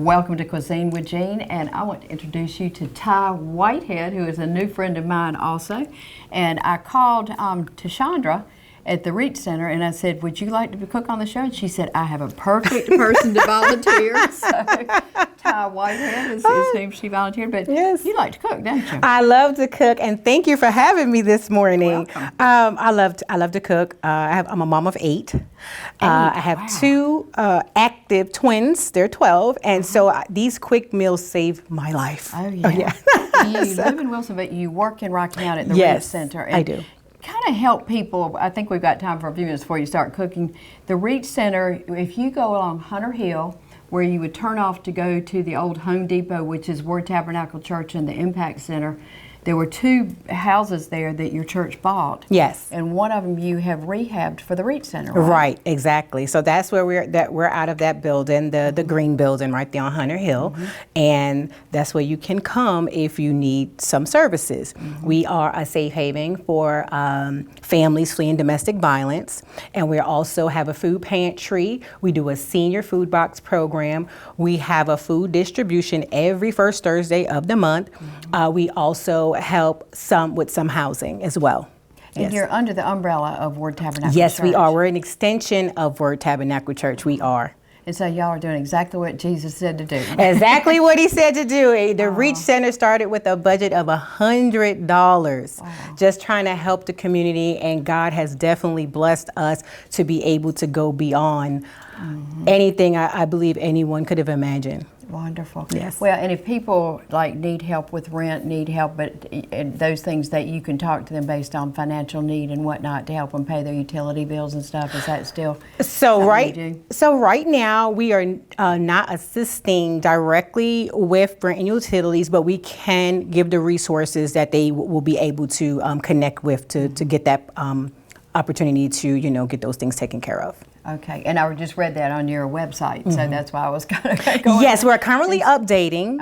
Welcome to Cuisine with Jean, and I want to introduce you to Ty Whitehead, who is a new friend of mine also. And I called to Chandra at the Reach Center, and I said, would you like to cook on the show? And she said, I have a perfect person to volunteer. So Ty Whitehead is whom she volunteered, but yes. You like to cook, don't you? I love to cook, and thank you for having me this morning. Welcome. I love to cook. I'm a mom of 8. I have 2 active twins. They're 12, and so these quick meals save my life. Oh, yeah. You live in Wilson, but you work in Rocky Mount at the Reach Center. And I do. Kind of help people. I think we've got time for a few minutes before you start cooking. The Reach Center, if you go along Hunter Hill, where you would turn off to go to the old Home Depot, which is Word Tabernacle Church and the Impact Center, there were 2 houses there that your church bought. Yes. And one of them you have rehabbed for the Reach Center, right? Right, exactly. So that's where we're out of that building, the green building right there on Hunter Hill. And that's where you can come if you need some services. We are a safe haven for families fleeing domestic violence. And we also have a food pantry. We do a senior food box program. We have a food distribution every first Thursday of the month. We also help with some housing as well. And you're under the umbrella of Word Tabernacle Church. Yes, we are. We're an extension of Word Tabernacle Church. We are. And so y'all are doing exactly what Jesus said to do. Exactly what he said to do. The Reach Center started with a budget of $100, just trying to help the community, and God has definitely blessed us to be able to go beyond anything I believe anyone could have imagined. Wonderful. Yes. Well, and if people need help with rent, need help, and those things that you can talk to them based on financial need and whatnot to help them pay their utility bills and stuff, is that still right now we are not assisting directly with rent and utilities, but we can give the resources that they will be able to connect with to get that opportunity to get those things taken care of. Okay, and I just read that on your website, so that's why I was kind of going. Yes, we're currently updating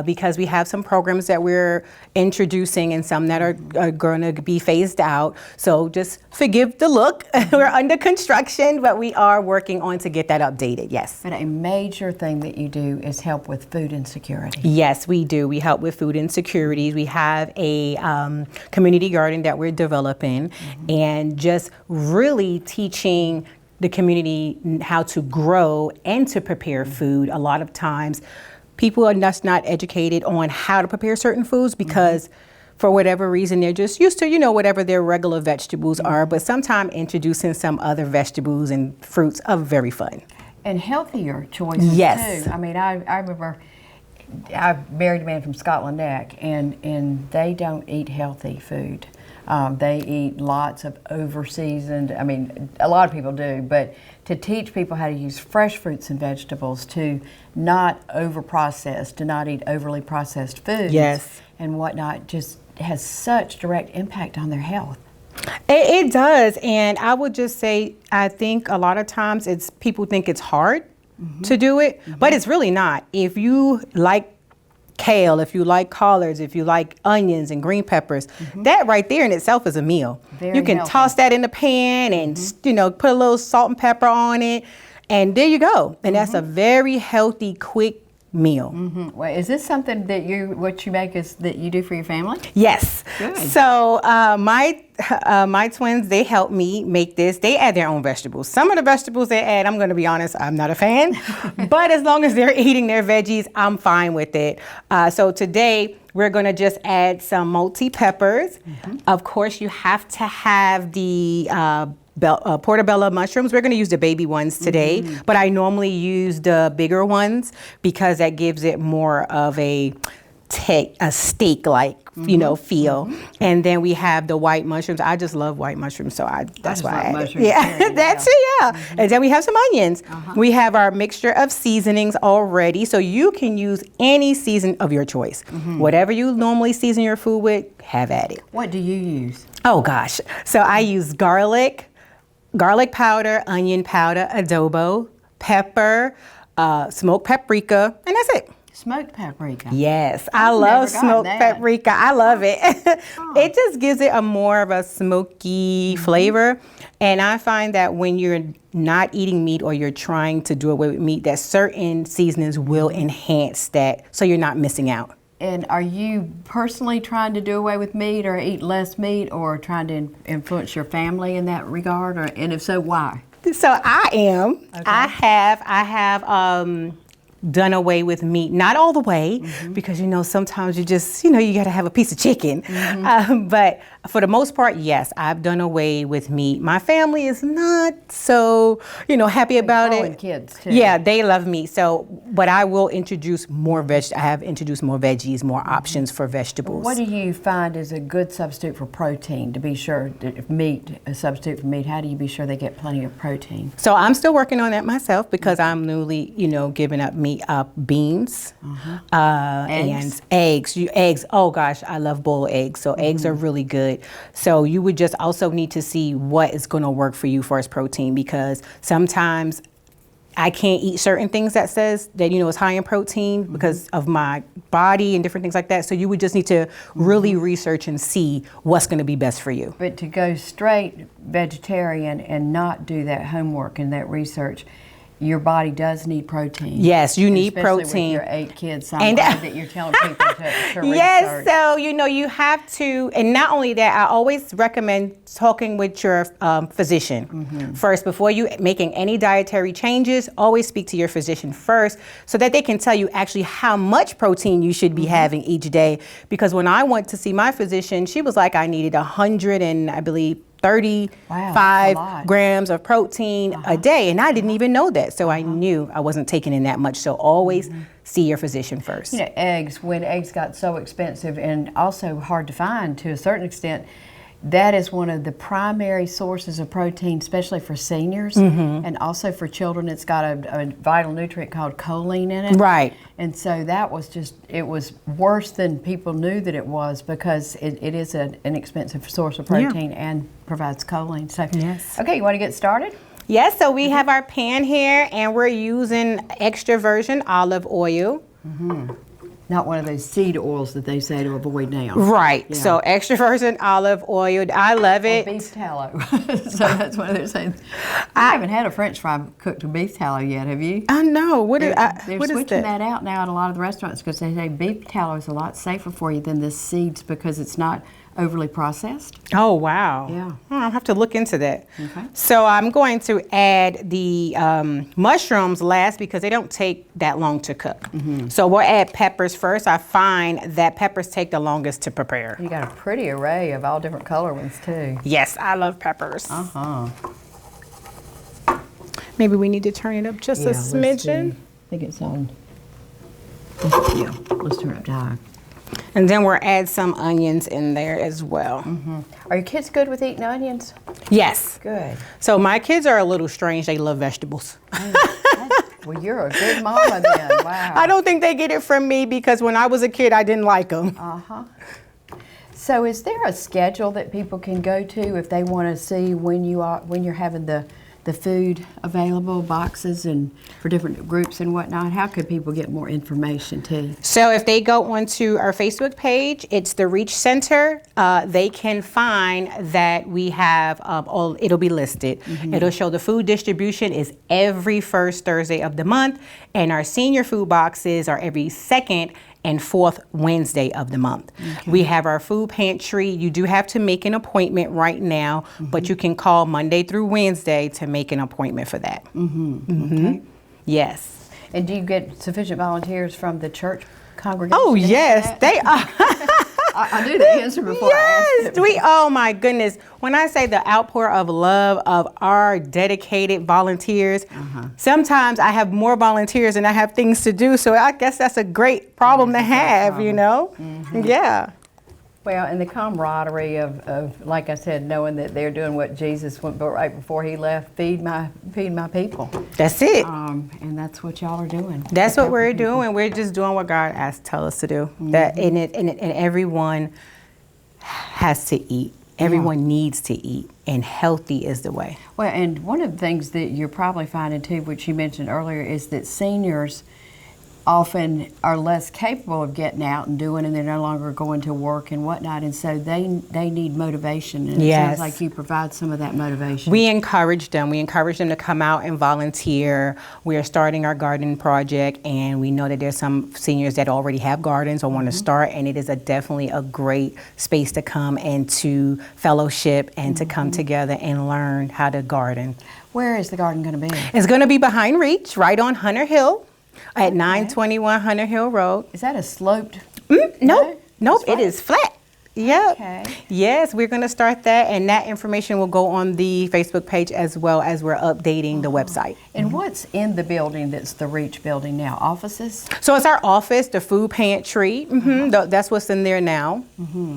because we have some programs that we're introducing and some that are going to be phased out. So just forgive the look. We're under construction, but we are working on to get that updated, yes. But a major thing that you do is help with food insecurity. Yes, we do. We help with food insecurities. We have a community garden that we're developing and just really teaching the community how to grow and to prepare food. A lot of times people are just not educated on how to prepare certain foods because for whatever reason they're just used to whatever their regular vegetables are, but sometimes introducing some other vegetables and fruits are very fun. And healthier choices too. I mean, I remember I married a man from Scotland Neck, and they don't eat healthy food. They eat lots of over-seasoned, I mean, a lot of people do, but to teach people how to use fresh fruits and vegetables, to not over-process, to not eat overly processed foods and whatnot, just has such direct impact on their health. It does, and I would just say, I think a lot of times people think it's hard to do it, but it's really not. If you like kale, if you like collards, if you like onions and green peppers, that right there in itself is a meal. You can toss that in the pan and put a little salt and pepper on it, and there you go. And that's a very healthy, quick meal. Well, is this something that what you make is that you do for your family? Yes. Good. So my twins, they help me make this. They add their own vegetables. Some of the vegetables they add, I'm going to be honest, I'm not a fan. But as long as they're eating their veggies, I'm fine with it. So today we're going to just add some multi-peppers. Of course, you have to have the portobello mushrooms. We're going to use the baby ones today, but I normally use the bigger ones because that gives it more of a steak-like, feel. And then we have the white mushrooms. I just love white mushrooms, so that's why I add it. Yeah, that's it. And then we have some onions. We have our mixture of seasonings already, so you can use any season of your choice. Whatever you normally season your food with, have at it. What do you use? Oh gosh, so I use garlic powder, onion powder, adobo, pepper, smoked paprika, and that's it. Smoked paprika. Yes, I I've love never gotten smoked that. paprika. I love it. It just gives it a more of a smoky flavor. And I find that when you're not eating meat or you're trying to do away with meat, that certain seasonings will enhance that so you're not missing out. And are you personally trying to do away with meat or eat less meat or trying to influence your family in that regard? And if so, why? So I am. Okay. I have done away with meat, not all the way, because sometimes you just you got to have a piece of chicken. But for the most part, yes, I've done away with meat. My family is not so happy about Growing it. kids too. Yeah, they love meat. So, but I will introduce more I have introduced more veggies, more options for vegetables. What do you find is a good substitute for protein to be sure that if meat, a substitute for meat, how do you be sure they get plenty of protein? So I'm still working on that myself because I'm newly, giving up meat, beans, Eggs? and eggs. Eggs. Oh gosh, I love boiled eggs. So eggs are really good. So you would just also need to see what is going to work for you for as protein, because sometimes I can't eat certain things that says that is high in protein because of my body and different things like that. So you would just need to really research and see what's going to be best for you. But to go straight vegetarian and not do that homework and that research, your body does need protein. Yes, you need especially protein. With your 8 kids, I'm glad that you're telling people to research. Yes, so you have to, and not only that, I always recommend talking with your physician first before you making any dietary changes. Always speak to your physician first so that they can tell you actually how much protein you should be having each day. Because when I went to see my physician, she was like I needed 100 and I believe 35 grams of protein a day, and I didn't even know that, so I knew I wasn't taking in that much. So always see your physician first. Eggs, when eggs got so expensive and also hard to find to a certain extent, that is one of the primary sources of protein, especially for seniors and also for children. It's got a vital nutrient called choline in it. Right. And so that was it was worse than people knew that it was, because it is an inexpensive source of protein and provides choline. So, yes. Okay, you want to get started? Yes, so we have our pan here and we're using extra virgin olive oil. Not one of those seed oils that they say to avoid now. Right. Yeah. So extra virgin olive oil. I love it. Or beef tallow. So that's one of those things. I haven't had a French fry cooked with beef tallow yet. Have you? I know. They're what is switching that? that out now at a lot of the restaurants because they say beef tallow is a lot safer for you than the seeds because it's not overly processed. Oh, wow. Yeah. I'll have to look into that. Okay. So I'm going to add the mushrooms last because they don't take that long to cook. So we'll add peppers first. I find that peppers take the longest to prepare. You got a pretty array of all different color ones too. Yes, I love peppers. Uh-huh. Maybe we need to turn it up just a Let's see. smidgen. I think it's on. Yeah, let's turn it up to high. And then we'll add some onions in there as well. Are your kids good with eating onions? Yes. Good. So my kids are a little strange. They love vegetables. Well, you're a good mama then. Wow. I don't think they get it from me because when I was a kid, I didn't like them. Uh-huh. So is there a schedule that people can go to if they want to see when you're having the food available, boxes and for different groups and whatnot? How could people get more information too? So if they go onto our Facebook page, it's the Reach Center. They can find that we have it'll be listed. It'll show the food distribution is every first Thursday of the month, and our senior food boxes are every second and fourth Wednesday of the month. We have our food pantry. You do have to make an appointment right now, but you can call Monday through Wednesday to make an appointment for that. Okay. Yes. And do you get sufficient volunteers from the church congregation? Oh, yes, they are. I knew the answer before I asked it. Oh my goodness. When I say the outpour of love of our dedicated volunteers, sometimes I have more volunteers than I have things to do. So I guess that's a great problem to have, you know? Yeah. Well, and the camaraderie of, like I said, knowing that they're doing what Jesus went right before he left, feed my people. That's it. And that's what y'all are doing. That's what we're doing. We're just doing what God asked tell us to do. That and everyone has to eat. Everyone needs to eat, and healthy is the way. Well, and one of the things that you're probably finding too, which you mentioned earlier, is that seniors often are less capable of getting out and doing, and they're no longer going to work and whatnot, and so they need motivation, and it sounds like you provide some of that motivation. We encourage them to come out and volunteer. We are starting our garden project, and we know that there's some seniors that already have gardens or want to start, and it is definitely a great space to come and to fellowship and to come together and learn how to garden. Where is the garden going to be? It's going to be behind Reach, right on Hunter Hill. At 921 Hunter Hill Road. Is that a sloped? Nope, it is flat. Yep. Okay. Yes, we're going to start that, and that information will go on the Facebook page as well as we're updating the website. And what's in the building that's the Reach building now? Offices? So it's our office, the food pantry. That's what's in there now.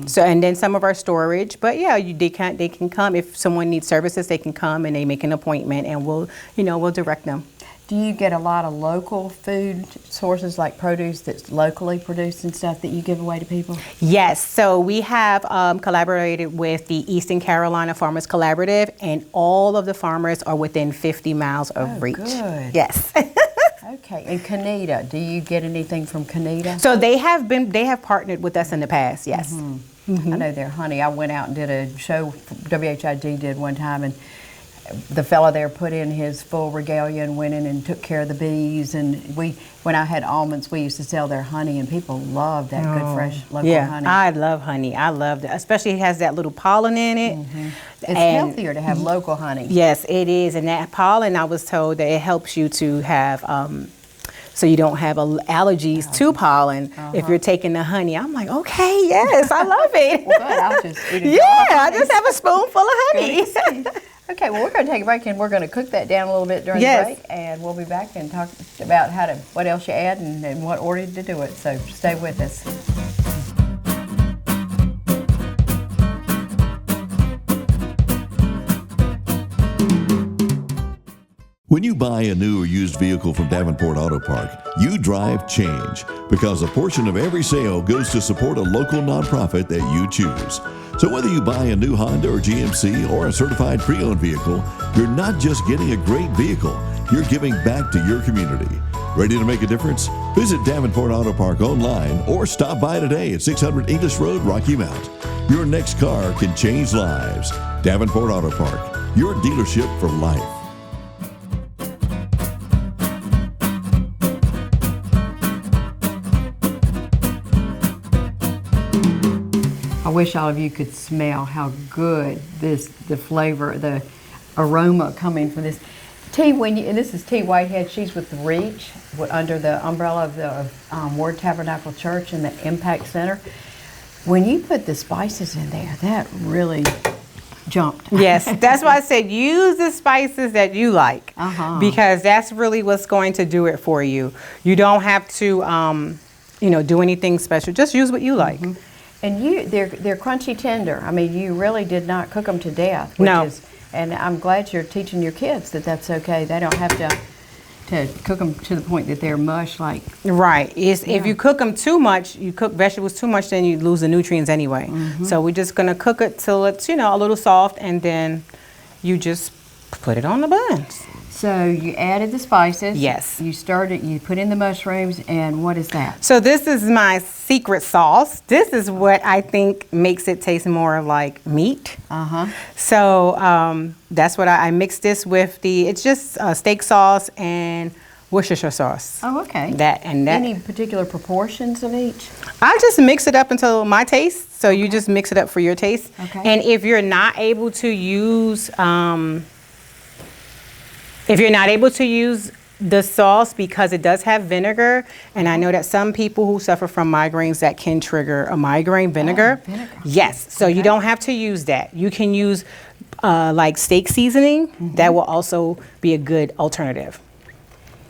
So, and then some of our storage. But yeah, they can come if someone needs services. They can come and they make an appointment, and we'll direct them. Do you get a lot of local food sources like produce that's locally produced and stuff that you give away to people? Yes, so we have collaborated with the Eastern Carolina Farmers Collaborative, and all of the farmers are within 50 miles of Reach. Good. Yes. Okay, and Canita, do you get anything from Canita? So they have partnered with us in the past, yes. I know their honey. I went out and did a show WHID did one time, and the fella there put in his full regalia and went in and took care of the bees. And when I had almonds, we used to sell their honey, and people loved that good, fresh local honey. I love honey. I love it, especially it has that little pollen in it. It's healthier to have local honey. Yes, it is. And that pollen, I was told that it helps you to have, so you don't have allergies to pollen if you're taking the honey. I'm like, okay, yes, I love it. Well, good. I'll just eat it. Yeah, I just have a spoonful of honey. Okay, well, we're going to take a break, and we're going to cook that down a little bit during the break, and we'll be back and talk about what else you add and what order to do it. So stay with us. When you buy a new or used vehicle from Davenport Auto Park, you drive change, because a portion of every sale goes to support a local nonprofit that you choose. So whether you buy a new Honda or GMC or a certified pre-owned vehicle, you're not just getting a great vehicle, you're giving back to your community. Ready to make a difference? Visit Davenport Auto Park online or stop by today at 600 English Road, Rocky Mount. Your next car can change lives. Davenport Auto Park, your dealership for life. I wish all of you could smell how good the flavor, the aroma coming from this tea. And this is Tea Whitehead. She's with Reach, under the umbrella of the Word Tabernacle Church and the Impact Center. When you put the spices in there, that really jumped. Yes, that's why I said use the spices that you like, because that's really what's going to do it for you. You don't have to, do anything special. Just use what you like. And they're crunchy tender. I mean, you really did not cook them to death. And I'm glad you're teaching your kids that that's okay. They don't have to cook them to the point that they're mush like. Right. If you cook them too much, you cook vegetables too much, then you lose the nutrients anyway. So we're just gonna cook it till it's a little soft, and then you just put it on the buns. So you added the spices. Yes. You put in the mushrooms, and what is that? So this is my secret sauce. This is what I think makes it taste more like meat. So that's what I mix this with. It's just steak sauce and Worcestershire sauce. Oh, okay. Any particular proportions of each? I just mix it up until my taste. So you just mix it up for your taste. Okay. And if you're not able to use the sauce, because it does have vinegar, and I know that some people who suffer from migraines, that can trigger a migraine vinegar. Vinegar. Yes, so you don't have to use that. You can use like steak seasoning. That will also be a good alternative.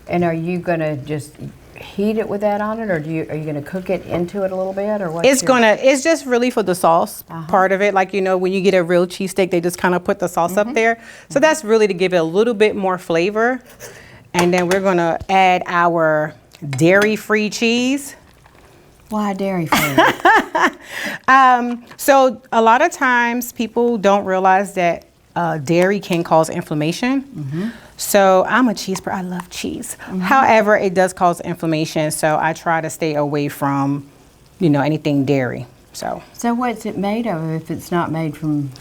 And are you going to just heat it with that on it, or are you going to cook it into it a little bit, or what? It's just really for the sauce part of it. Like, when you get a real cheesesteak, they just kind of put the sauce up there. So that's really to give it a little bit more flavor. And then we're going to add our dairy-free cheese. Why dairy-free? So a lot of times people don't realize that dairy can cause inflammation. So I'm a cheese person. I love cheese. However, it does cause inflammation, so I try to stay away from, anything dairy. So what's it made of if it's not made from?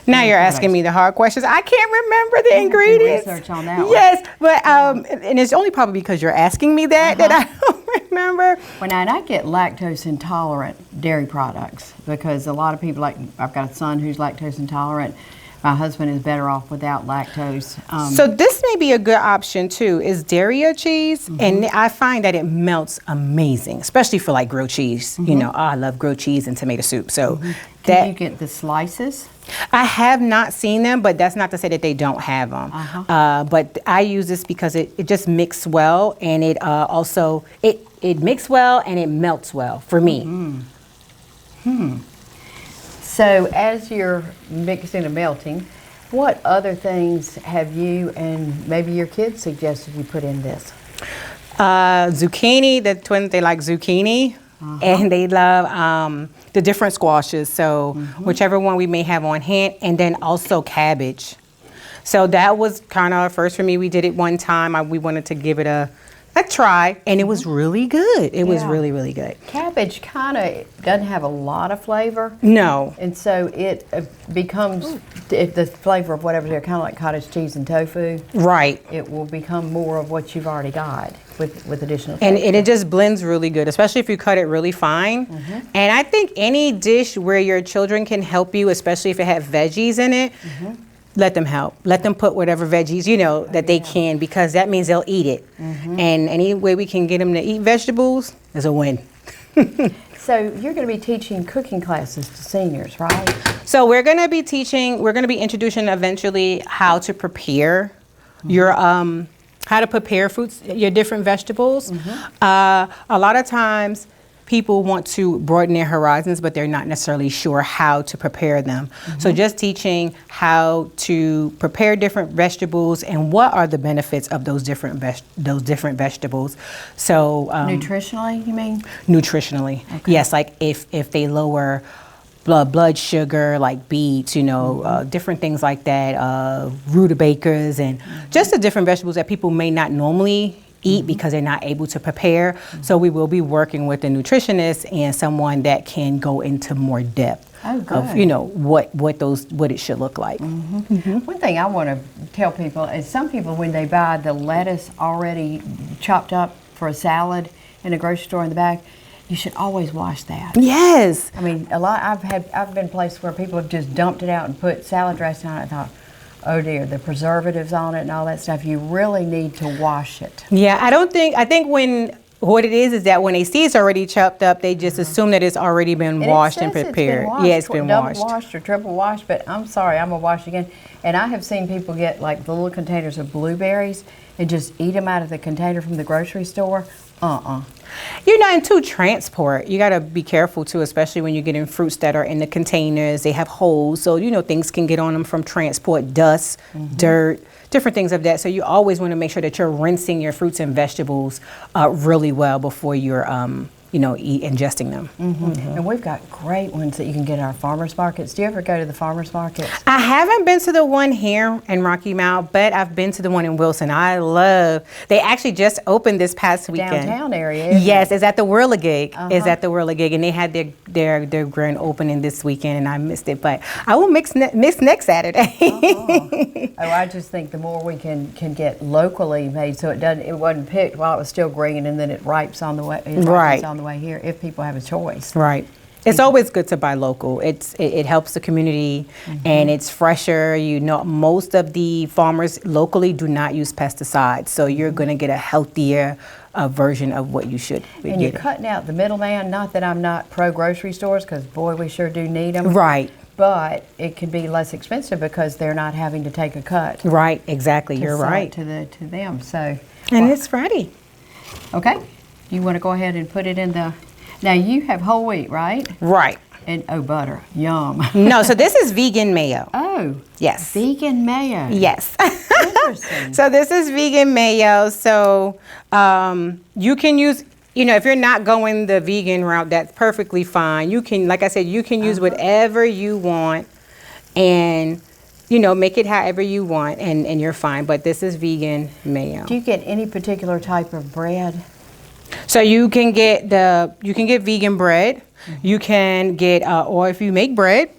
now you're asking me the hard questions. I can't remember the ingredients. Research on that one. Yes, but and it's only probably because you're asking me that I don't remember. Well, now, and I get lactose intolerant dairy products because a lot of people, like I've got a son who's lactose intolerant. My husband is better off without lactose. So this may be a good option too, is dairy or cheese. And I find that it melts amazing, especially for like grilled cheese. I love grilled cheese and tomato soup. So Can you get the slices? I have not seen them, but that's not to say that they don't have them. But I use this because it just mixes well, and it also, it mixes well and it melts well for me. So as you're mixing and melting, what other things have you and maybe your kids suggested you put in this? Zucchini, the twins, they like zucchini. And they love the different squashes. So whichever one we may have on hand, and then also cabbage. So that was kind of first for me. We did it one time. We wanted to give it a try, and it was really good. It was really, really good. Cabbage kind of doesn't have a lot of flavor. No. And so it becomes, if the flavor of whatever's there, kind of like cottage cheese and tofu. Right. It will become more of what you've already got with additional And texture. it just blends really good, especially if you cut it really fine. And I think any dish where your children can help you, especially if it has veggies in it, let them help. Let them put whatever veggies, that they can, because that means they'll eat it. And any way we can get them to eat vegetables is a win. So you're going to be teaching cooking classes to seniors, right? So we're going to be introducing eventually how to prepare your how to prepare fruits, your different vegetables. A lot of times people want to broaden their horizons, but they're not necessarily sure how to prepare them. So just teaching how to prepare different vegetables and what are the benefits of those different vegetables. So Nutritionally, you mean? Nutritionally, yes. Like if they lower blood sugar, like beets, different things like that, rutabagas, and just the different vegetables that people may not normally eat because they're not able to prepare. So we will be working with a nutritionist and someone that can go into more depth of what it should look like. One thing I want to tell people is some people, when they buy the lettuce already chopped up for a salad in a grocery store in the back, you should always wash that. Yes. I mean, I've been places where people have just dumped it out and put salad dressing on it. I thought, oh dear, the preservatives on it and all that stuff. You really need to wash it. Yeah, I think what it is that when they see it's already chopped up, they just assume that it's already been washed and prepared. Yeah, it's been double washed. washed or triple washed, but I'm sorry, I'm gonna wash again. And I have seen people get like the little containers of blueberries and just eat them out of the container from the grocery store. And to transport, you got to be careful too, especially when you're getting fruits that are in the containers. They have holes, so things can get on them from transport, dust, dirt, different things of that. So you always want to make sure that you're rinsing your fruits and vegetables really well before you're ingesting them. And we've got great ones that you can get at our farmers markets. Do you ever go to the farmers markets? I haven't been to the one here in Rocky Mount, but I've been to the one in Wilson. They actually just opened this past weekend. Downtown area. Yes, it's at the Whirligig. It's at the Whirligig, and they had their grand opening this weekend, and I missed it. But I will miss next Saturday. I just think the more we can get locally made, so it wasn't picked while it was still green, and then it ripes on the way. On the way here, if people have a choice. Right. It's always good to buy local. It helps the community, and it's fresher. Most of the farmers locally do not use pesticides, so you're going to get a healthier version of what you should be And you're getting. cutting out the middleman. Not that I'm not pro grocery stores, because boy, we sure do need them. Right. But it can be less expensive because they're not having to take a cut. Right. Exactly. You're sell it right. to them. So. And it's ready. Okay. You want to go ahead and put it in the. Now you have whole wheat, right? Right. And butter, yum. No, so this is vegan mayo. Oh. Yes. Vegan mayo. Yes. Interesting. So this is vegan mayo. So you can use, if you're not going the vegan route, that's perfectly fine. You can, like I said, you can use whatever you want, and make it however you want, and you're fine. But this is vegan mayo. Do you get any particular type of bread? So you can get vegan bread. You can get, or if you make bread,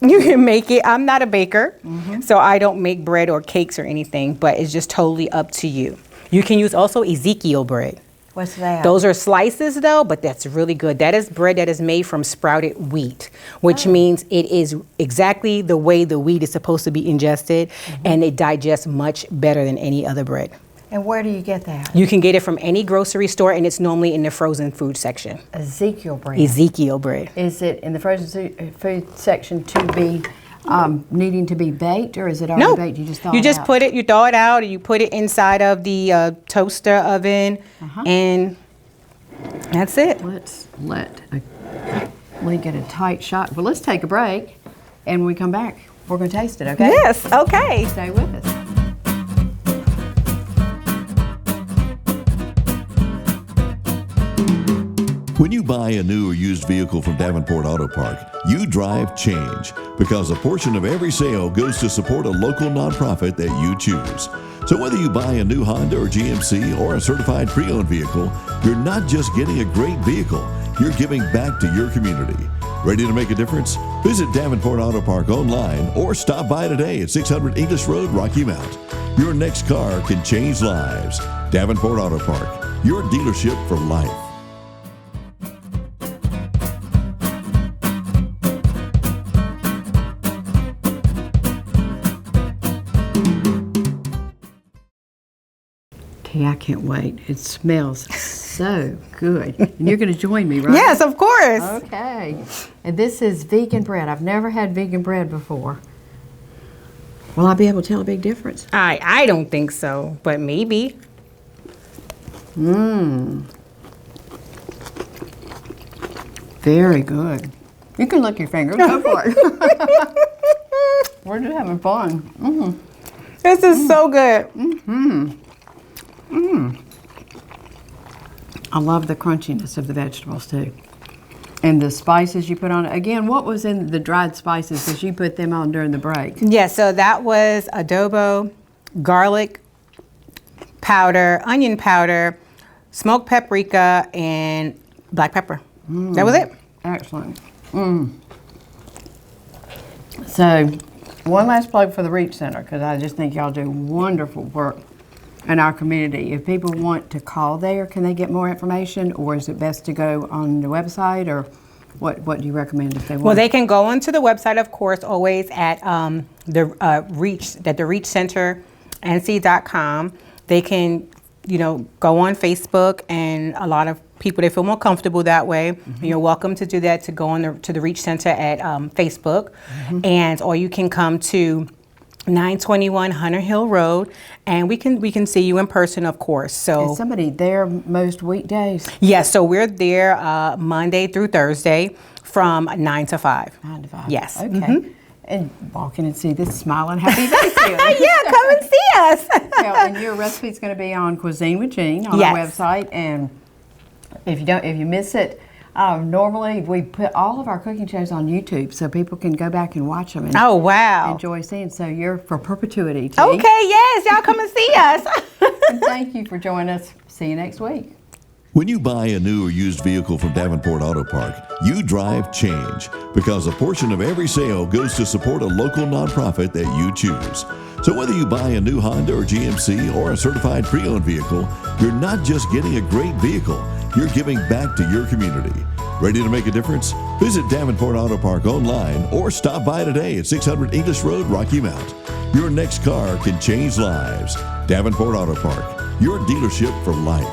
you can make it. I'm not a baker, so I don't make bread or cakes or anything, but it's just totally up to you. You can use also Ezekiel bread. What's that? Those are slices though, but that's really good. That is bread that is made from sprouted wheat, which means it is exactly the way the wheat is supposed to be ingested, and it digests much better than any other bread. And where do you get that? You can get it from any grocery store, and it's normally in the frozen food section. Ezekiel bread. Ezekiel bread. Is it in the frozen food section to be needing to be baked, or is it already baked? You just thaw it out? Put it, you thaw it out, or you put it inside of the toaster oven, and that's it. Let's let Lee get a tight shot. Well, let's take a break, and when we come back, we're going to taste it, okay? Yes, okay. Stay with us. When you buy a new or used vehicle from Davenport Auto Park, you drive change because a portion of every sale goes to support a local nonprofit that you choose. So whether you buy a new Honda or GMC or a certified pre-owned vehicle, you're not just getting a great vehicle, you're giving back to your community. Ready to make a difference? Visit Davenport Auto Park online or stop by today at 600 English Road, Rocky Mount. Your next car can change lives. Davenport Auto Park, your dealership for life. I can't wait. It smells so good. And you're going to join me, right? Yes, of course. Okay. And this is vegan bread. I've never had vegan bread before. Will I be able to tell a big difference? I don't think so, but maybe. Very good. You can lick your fingers. Go for it. We're just having fun. This is so good. I love the crunchiness of the vegetables too. And the spices you put on it. Again, what was in the dried spices because you put them on during the break? Yeah, so that was adobo, garlic powder, onion powder, smoked paprika, and black pepper. That was it. Excellent. So, one last plug for the Reach Center because I just think y'all do wonderful work in our community. If people want to call there, can they get more information, or is it best to go on the website, or what do you recommend if they want? Well, they can go onto the website, of course, always at the Reach Center NC.com. They can, go on Facebook, and a lot of people, they feel more comfortable that way. You're welcome to do that, to go on to the Reach Center at Facebook, or you can come to 921 Hunter Hill Road, and we can see you in person, of course. So is somebody there most weekdays? Yes, so we're there Monday through Thursday from 9 to 5. 9 to 5. Yes. Okay. And walk in and see this smiling happy face here. Yeah, come and see us. And your recipe's going to be on Cuisine with Jean on our website, and if you miss it. Normally, we put all of our cooking shows on YouTube so people can go back and watch them and enjoy seeing. So you're for perpetuity, T. Okay, yes, y'all come and see us. And thank you for joining us. See you next week. When you buy a new or used vehicle from Davenport Auto Park, you drive change because a portion of every sale goes to support a local nonprofit that you choose. So whether you buy a new Honda or GMC or a certified pre-owned vehicle, you're not just getting a great vehicle, you're giving back to your community. Ready to make a difference? Visit Davenport Auto Park online or stop by today at 600 English Road, Rocky Mount. Your next car can change lives. Davenport Auto Park, your dealership for life.